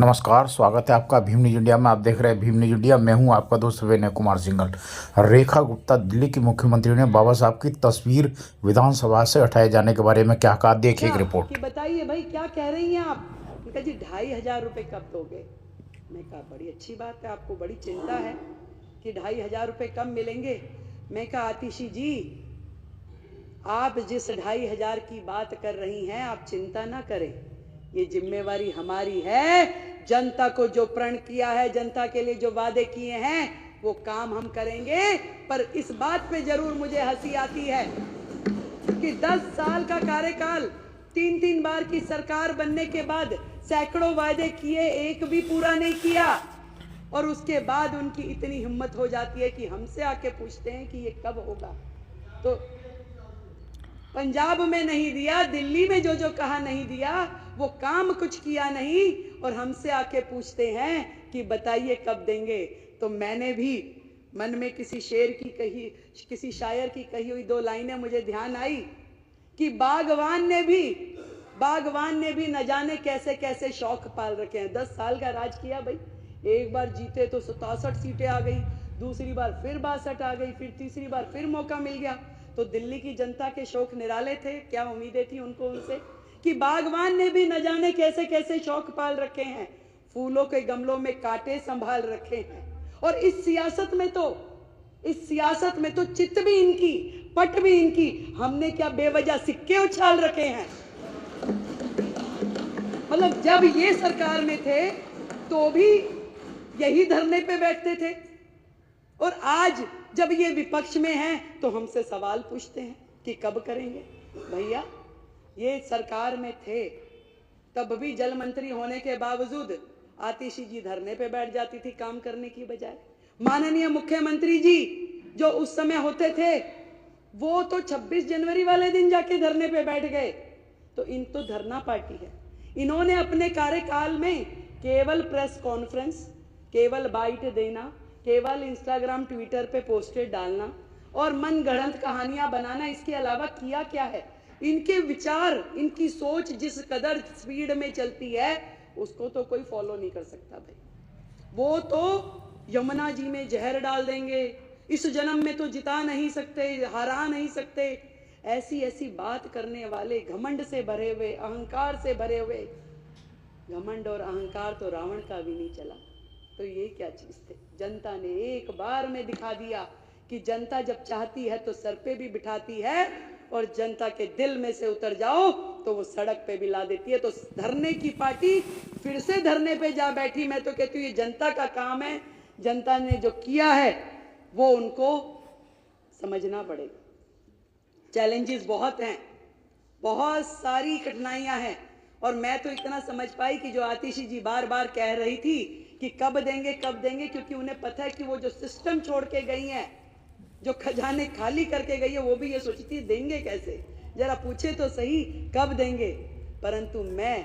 नमस्कार, स्वागत है आपका भीम न्यूज इंडिया में। आप देख रहे हैं भीम न्यूज इंडिया। मैं हूं आपका दोस्त विनय कुमार सिंघल। रेखा गुप्ता, दिल्ली की मुख्यमंत्री ने बाबा साहब की तस्वीर विधानसभा से हटाए जाने के बारे में क्या कहा, देखिए एक रिपोर्ट। कि बताइए भाई क्या कह रही हैं आप? उनका जी 2,500 रुपये कब दोगे? मैं कहा बड़ी अच्छी बात है, आपको बड़ी चिंता है कि 2,500 रुपये कब मिलेंगे। मैं कहा आतिशी जी, आप जिस 2,500 की बात कर रही हैं, आप चिंता ना करें, ये जिम्मेवारी हमारी है। जनता को जो प्रण किया है, जनता के लिए जो वादे किए हैं, वो काम हम करेंगे। पर इस बात पे जरूर मुझे हंसी आती है कि 10 साल का कार्यकाल, 3 बार की सरकार बनने के बाद सैकड़ों वादे किए, एक भी पूरा नहीं किया। और उसके बाद उनकी इतनी हिम्मत हो जाती है कि हमसे आके पूछते हैं कि ये कब होगा। तो पंजाब में नहीं दिया, दिल्ली में जो जो कहा नहीं दिया, वो काम कुछ किया नहीं, और हमसे आके पूछते हैं कि बताइए कब देंगे। तो मैंने भी मन में किसी शेर की कही, किसी शायर की कही हुई 2 लाइनें मुझे ध्यान आई कि बागवान ने भी न जाने कैसे कैसे शौक पाल रखे हैं। 10 साल का राज किया भाई, एक बार जीते तो 67 सीटें आ गई, दूसरी बार फिर 62 आ गई, फिर तीसरी बार फिर मौका मिल गया। तो दिल्ली की जनता के शौक निराले थे, क्या उम्मीदें थी उनको उनसे कि बागवान ने भी न जाने कैसे कैसे शौक पाल रखे हैं, फूलों के गमलों में कांटे संभाल रखे हैं। और इस सियासत में तो चित भी इनकी, पट भी इनकी, हमने क्या बेवजह सिक्के उछाल रखे हैं। मतलब जब ये सरकार में थे तो भी यही धरने पे बैठते थे, और आज जब ये विपक्ष में हैं तो हमसे सवाल पूछते हैं कि कब करेंगे। भैया, ये सरकार में थे तब भी जल मंत्री होने के बावजूद आतिशी जी धरने पे बैठ जाती थी काम करने की बजाय। माननीय मुख्यमंत्री जी जो उस समय होते थे, वो तो 26 जनवरी वाले दिन जाके धरने पे बैठ गए। तो इन तो धरना पार्टी है। इन्होंने अपने कार्यकाल में केवल प्रेस कॉन्फ्रेंस, केवल बाइट देना, केवल इंस्टाग्राम ट्विटर पे पोस्टेड डालना और मनगढ़ंत कहानियां बनाना, इसके अलावा किया क्या है? इनके विचार, इनकी सोच जिस कदर स्पीड में चलती है, उसको तो कोई फॉलो नहीं कर सकता भाई। वो तो यमुना जी में जहर डाल देंगे, इस जन्म में तो जिता नहीं सकते, हरा नहीं सकते, ऐसी ऐसी बात करने वाले, घमंड से भरे हुए, अहंकार से भरे हुए। घमंड और अहंकार तो रावण का भी नहीं चला, तो ये क्या चीज थे? जनता ने एक बार में दिखा दिया कि जनता जब चाहती है तो सर पे भी बिठाती है, और जनता के दिल में से उतर जाओ तो वो सड़क पे भी ला देती है। तो धरने की पार्टी फिर से धरने पे जा बैठी। मैं तो कहती हूँ ये जनता का काम है, जनता ने जो किया है वो उनको समझना पड़ेगा। चैलेंजेस बहुत हैं, बहुत सारी कठिनाइयां हैं, और मैं तो इतना समझ पाई कि जो आतिशी जी बार बार कह रही थी कि कब देंगे कब देंगे, क्योंकि उन्हें पता है कि वो जो सिस्टम छोड़ के गई हैं, जो खजाने खाली करके गई है, वो भी ये सोचती है देंगे कैसे, जरा पूछे तो सही कब देंगे। परंतु मैं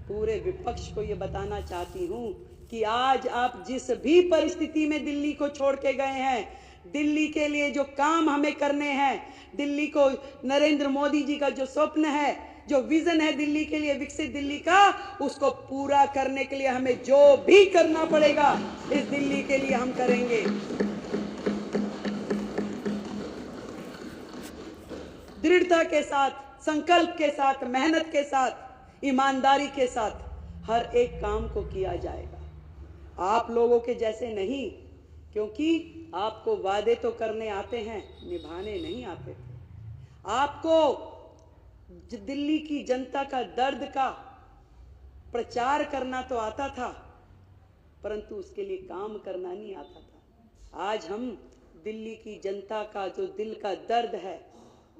पूरे विपक्ष को ये बताना चाहती हूँ कि आज आप जिस भी परिस्थिति में दिल्ली को छोड़ के गए हैं, दिल्ली के लिए जो काम हमें करने हैं, दिल्ली को, नरेंद्र मोदी जी का जो स्वप्न है, जो विजन है दिल्ली के लिए, विकसित दिल्ली का, उसको पूरा करने के लिए हमें जो भी करना पड़ेगा, इस दिल्ली के लिए हम करेंगे। दृढ़ता के साथ, संकल्प के साथ, मेहनत के साथ, ईमानदारी के साथ हर एक काम को किया जाएगा। आप लोगों के जैसे नहीं, क्योंकि आपको वादे तो करने आते हैं, निभाने नहीं आते। आपको दिल्ली की जनता का दर्द का प्रचार करना तो आता था, परंतु उसके लिए काम करना नहीं आता था। आज हम दिल्ली की जनता का जो दिल का दर्द है,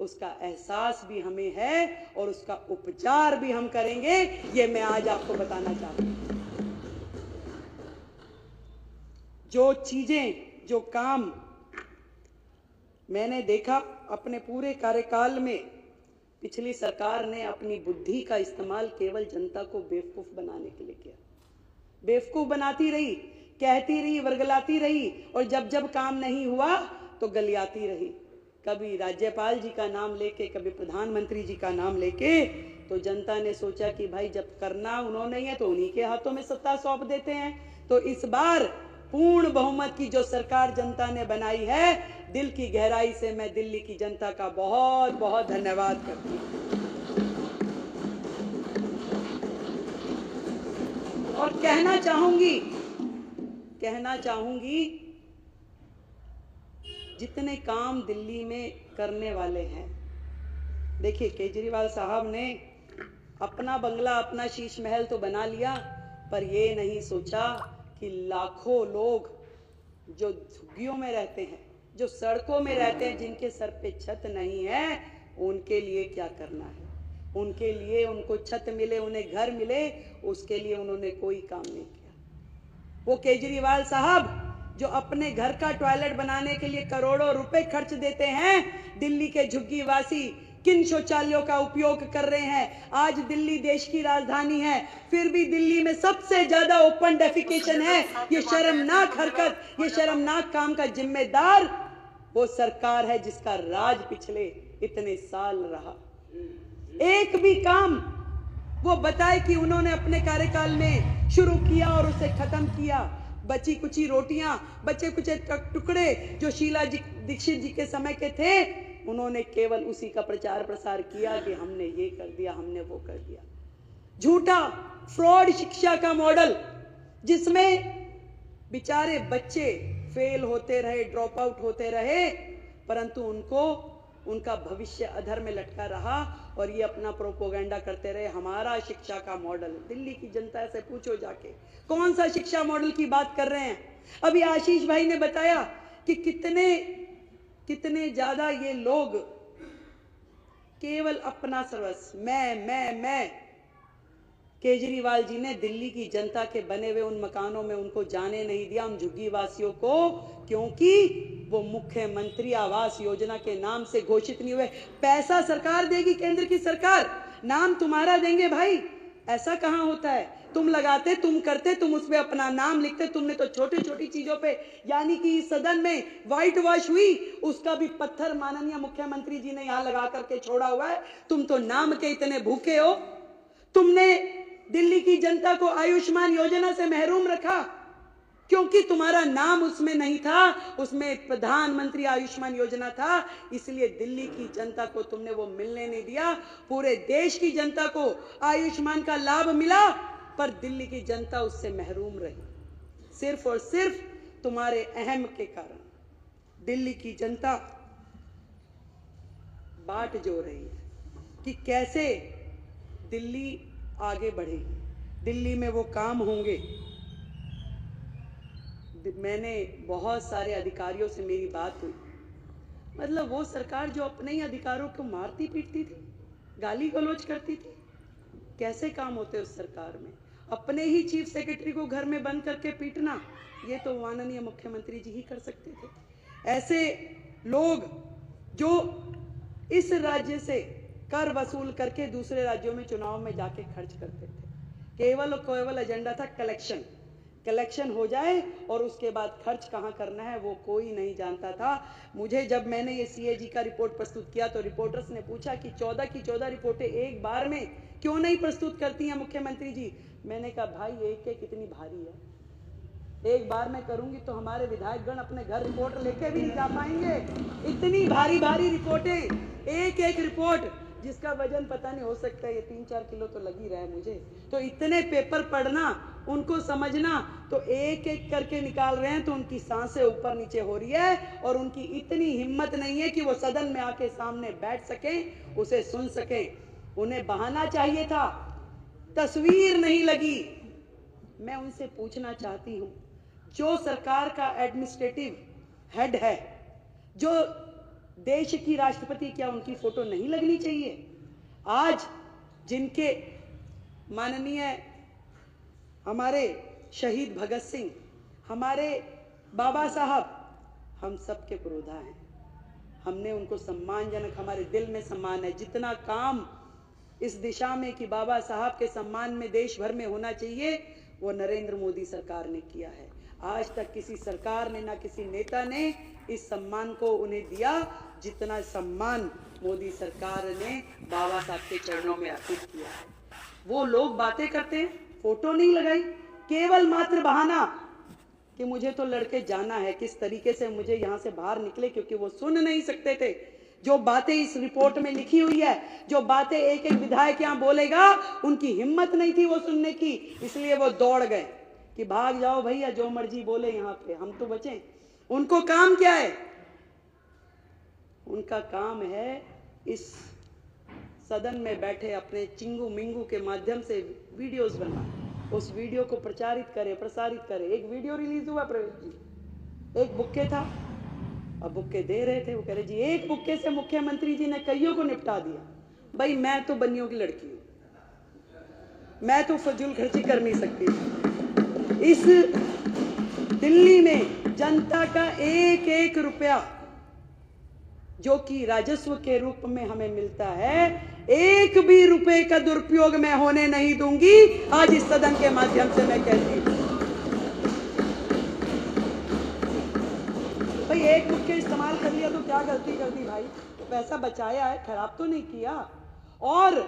उसका एहसास भी हमें है और उसका उपचार भी हम करेंगे। ये मैं आज आपको बताना चाहती हूँ। जो चीजें, जो काम मैंने देखा अपने पूरे कार्यकाल में, पिछली सरकार ने अपनी बुद्धि का इस्तेमाल केवल जनता को बेवकूफ बनाने के लिए किया। बेवकूफ बनाती रही, कहती रही, वर्गलाती रही, और जब जब काम नहीं हुआ तो गलियाती रही। कभी राज्यपाल जी का नाम लेके, कभी प्रधानमंत्री जी का नाम लेके, तो जनता ने सोचा कि भाई जब करना उन्होंने ही है तो उन्हीं के हाथों में सत्ता सौंप देते हैं। तो इस बार पूर्ण बहुमत की जो सरकार जनता ने बनाई है, दिल की गहराई से मैं दिल्ली की जनता का बहुत बहुत धन्यवाद करती हूँ। और कहना चाहूंगी जितने काम दिल्ली में करने वाले हैं, देखिए केजरीवाल साहब ने अपना बंगला, अपना शीश महल तो बना लिया, पर ये नहीं सोचा कि लाखों लोग जो झुग्गियों में रहते हैं, जो सड़कों में रहते हैं, जिनके सर पे छत नहीं है, उनके लिए क्या करना है। उनके लिए उनको छत मिले, उन्हें घर मिले, उसके लिए उन्होंने कोई काम नहीं किया। वो केजरीवाल साहब जो अपने घर का टॉयलेट बनाने के लिए करोड़ों रुपए खर्च देते हैं, दिल्ली के झुग्गीवासी किन शौचालयों का उपयोग कर रहे हैं। आज दिल्ली देश की राजधानी है, फिर भी दिल्ली में सबसे ज्यादा ओपन डेफिकेशन है। ये शर्मनाक हरकत, ये शर्मनाक काम का जिम्मेदार वो सरकार है जिसका राज पिछले इतने साल रहा। एक भी काम वो बताए कि उन्होंने अपने कार्यकाल में शुरू किया और उसे खत्म किया। बची कुची रोटियां, बचे कुछ टुकड़े जो शीला दीक्षित जी के समय के थे, उन्होंने केवल उसी का प्रचार प्रसार किया कि हमने ये कर दिया, हमने वो कर दिया। झूठा फ्रॉड शिक्षा का मॉडल, जिसमें बेचारे बच्चे फेल होते रहे, ड्रॉप आउट होते रहे, परंतु उनका भविष्य अधर में लटका रहा और ये अपना प्रोपोगंडा करते रहे, हमारा शिक्षा का मॉडल। दिल्ली की जनता से पूछो जाके कौन सा शिक्षा मॉडल की बात कर रहे हैं। अभी आशीष भाई ने बताया कि कितने ज्यादा ये लोग केवल अपना सर्वस्व, मैं। केजरीवाल जी ने दिल्ली की जनता के बने हुए उन मकानों में उनको जाने नहीं दिया, उन झुग्गी वासियों को, क्योंकि वो मुख्यमंत्री आवास योजना के नाम से घोषित नहीं हुए। पैसा सरकार देगी, केंद्र की सरकार, नाम तुम्हारा देंगे भाई। ऐसा कहां होता है? तुम लगाते, तुम करते, तुम उसमें अपना नाम लिखते। तुमने तो छोटी छोटी चीजों पे, यानी कि सदन में व्हाइट वॉश हुई, उसका भी पत्थर माननीय मुख्यमंत्री जी ने यहां लगा करके छोड़ा हुआ है। तुम तो नाम के इतने भूखे हो। तुमने दिल्ली की जनता को आयुष्मान योजना से महरूम रखा क्योंकि तुम्हारा नाम उसमें नहीं था, उसमें प्रधानमंत्री आयुष्मान योजना था, इसलिए दिल्ली की जनता को तुमने वो मिलने नहीं दिया। पूरे देश की जनता को आयुष्मान का लाभ मिला, पर दिल्ली की जनता उससे महरूम रही, सिर्फ और सिर्फ तुम्हारे अहम के कारण। दिल्ली की जनता बाट जो रही है कि कैसे दिल्ली आगे बढ़ेगी, दिल्ली में वो काम होंगे। मैंने बहुत सारे अधिकारियों से मेरी बात हुई, मतलब वो सरकार जो अपने ही अधिकारों को मारती पीटती थी, गाली गलौज करती थी, कैसे काम होते उस सरकार में? अपने ही चीफ सेक्रेटरी को घर में बंद करके पीटना, ये तो माननीय मुख्यमंत्री जी ही कर सकते थे। ऐसे लोग जो इस राज्य से कर वसूल करके दूसरे राज्यों में चुनाव में जाके खर्च करते थे, केवल एजेंडा था कलेक्शन हो जाए और उसके बाद खर्च कहाँ करना है वो कोई नहीं जानता था। मुझे जब मैंने ये CAG का रिपोर्ट प्रस्तुत किया तो रिपोर्टर्स ने पूछा कि 14 की 14 रिपोर्टें एक बार में क्यों नहीं प्रस्तुत करती हैं मुख्यमंत्री जी। मैंने कहा भाई एक इतनी भारी है, एक बार में करूंगी तो हमारे विधायकगण अपने घर रिपोर्ट लेके भी नहीं जा पाएंगे। इतनी भारी रिपोर्टें, एक रिपोर्ट जिसका वजन पता नहीं, हो सकता है ये 3-4 किलो तो लग ही रहा है मुझे। तो इतने पेपर पढ़ना, उनको समझना, तो एक करके निकाल रहे हैं तो उनकी सांसें ऊपर नीचे हो रही है और उनकी इतनी हिम्मत नहीं है कि वो सदन में आके सामने बैठ सकें, उसे सुन सकें। उन्हें बहाना चाहिए था, तस्वीर नहीं लगी। मैं उनसे पूछना चाहती हूं, जो सरकार का एडमिनिस्ट्रेटिव हेड है, जो देश की राष्ट्रपति, क्या उनकी फोटो नहीं लगनी चाहिए? आज जिनके माननीय हमारे शहीद भगत सिंह, हमारे बाबा साहब, हम सबके पुरोधा हैं। हमने उनको सम्मानजनक, हमारे दिल में सम्मान है। जितना काम इस दिशा में कि बाबा साहब के सम्मान में देश भर में होना चाहिए, वो नरेंद्र मोदी सरकार ने किया है। आज तक किसी सरकार ने ना किसी नेता ने इस सम्मान को उन्हें दिया जितना सम्मान मोदी सरकार ने बाबा साहब के चरणों में अर्पित किया है। वो लोग बातें करते हैं, फोटो नहीं लगाई, केवल मात्र बहाना कि मुझे तो लड़के जाना है, किस तरीके से मुझे यहाँ से बाहर निकले, क्योंकि वो सुन नहीं सकते थे जो बातें इस रिपोर्ट में लिखी हुई है, जो बातें एक एक विधायक यहाँ बोलेगा, उनकी हिम्मत नहीं थी वो सुनने की, इसलिए वो दौड़ गए कि भाग जाओ भैया, जो मर्जी बोले यहाँ पे, हम तो बचे। उनको काम क्या है? उनका काम है इस सदन में बैठे अपने चिंगू मिंगू के माध्यम से वीडियोस बना, उस वीडियो को प्रचारित करे, प्रसारित करे। एक वीडियो रिलीज हुआ प्रवेश जी, एक बुक्के था, अब बुक्के दे रहे थे, वो कह रहे जी एक बुक्के से मुख्यमंत्री जी ने कईयों को निपटा दिया। भाई मैं तो बनियों की लड़की हूं, मैं तो फजूल खर्ची कर नहीं सकती। इस दिल्ली में जनता का एक एक रुपया जो कि राजस्व के रूप में हमें मिलता है, एक भी रुपए का दुरुपयोग मैं होने नहीं दूंगी। आज इस सदन के माध्यम से मैं कहती हूं, भाई एक बुक्के इस्तेमाल कर लिया तो क्या गलती कर दी भाई? तो पैसा बचाया है, खराब तो नहीं किया। और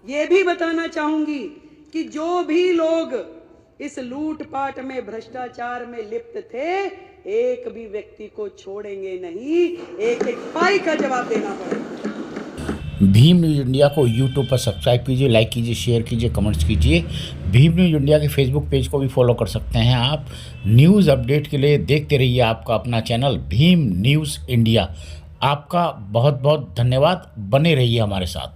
ये भी बताना चाहूंगी कि जो भी लोग इस लूटपाट में, भ्रष्टाचार में लिप्त थे, एक भी व्यक्ति को छोड़ेंगे नहीं, एक एक पाई का जवाब देना पड़ेगा। भीम न्यूज़ इंडिया को यूट्यूब पर सब्सक्राइब कीजिए, लाइक कीजिए, शेयर कीजिए, कमेंट्स कीजिए। भीम न्यूज़ इंडिया के फेसबुक पेज को भी फॉलो कर सकते हैं आप। न्यूज़ अपडेट के लिए देखते रहिए आपका अपना चैनल भीम न्यूज़ इंडिया। आपका बहुत बहुत धन्यवाद, बने रहिए हमारे साथ।